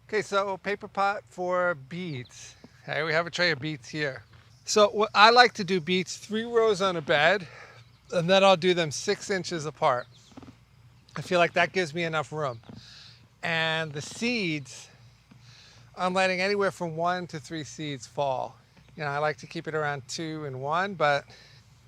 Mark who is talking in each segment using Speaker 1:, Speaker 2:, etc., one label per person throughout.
Speaker 1: Okay, so paper pot for beets. Hey, we have a tray of beets here. So what I like to do beets 3 rows on a bed, and then I'll do them 6 inches apart. I feel like that gives me enough room. And the seeds, I'm letting anywhere from 1 to 3 seeds fall. I like to keep it around 2 and 1, but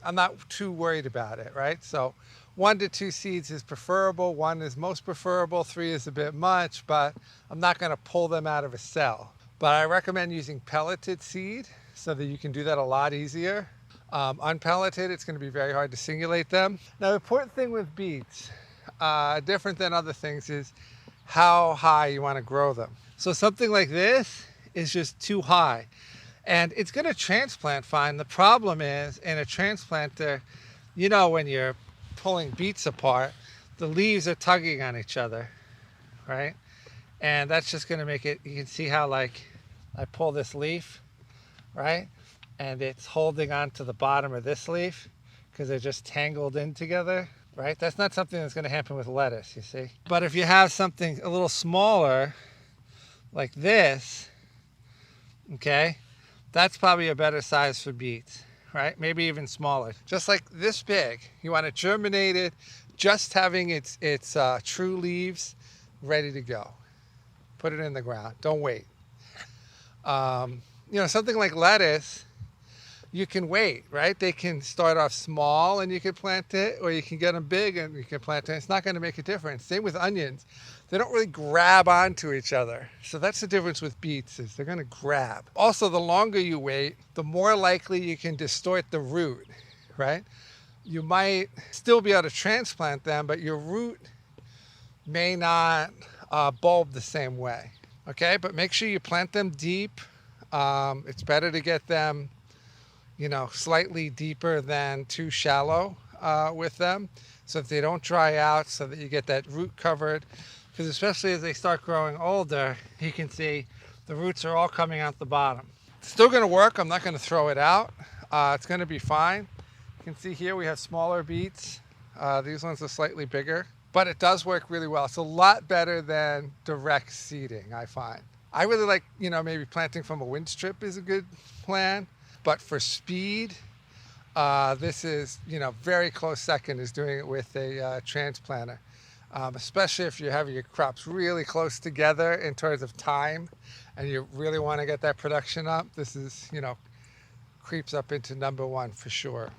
Speaker 1: I'm not too worried about it, right? So 1 to 2 seeds is preferable. 1 is most preferable. 3 is a bit much, but I'm not going to pull them out of a cell. But I recommend using pelleted seed so that you can do that a lot easier. Unpelleted, it's going to be very hard to singulate them. Now, the important thing with beets, different than other things, is how high you want to grow them. So something like this is just too high. And it's going to transplant fine. The problem is, in a transplanter, when you're pulling beets apart, the leaves are tugging on each other, right? And that's just going to make it, you can see how like I pull this leaf, right? And it's holding on to the bottom of this leaf because they're just tangled in together, right? That's not something that's going to happen with lettuce, you see. But if you have something a little smaller like this, okay, that's probably a better size for beets, right? Maybe even smaller. Just like this big. You want it germinated, just having its true leaves ready to go. Put it in the ground. Don't wait. Something like lettuce, you can wait, right? They can start off small and you can plant it, or you can get them big and you can plant it. It's not going to make a difference. Same with onions. They don't really grab onto each other. So that's the difference with beets, is they're going to grab. Also, the longer you wait, the more likely you can distort the root, right? You might still be able to transplant them, but your root may not bulb the same way. Okay, but make sure you plant them deep. It's better to get them slightly deeper than too shallow with them, so that they don't dry out, so that you get that root covered. Because especially as they start growing older, you can see the roots are all coming out the bottom. It's still going to work. I'm not going to throw it out. It's going to be fine. You can see here we have smaller beets. These ones are slightly bigger, but it does work really well. It's a lot better than direct seeding, I find. I really like, maybe planting from a wind strip is a good plan. But for speed, this is, very close second is doing it with a transplanter. Especially if you have your crops really close together in terms of time and you really want to get that production up. This is, creeps up into number one for sure.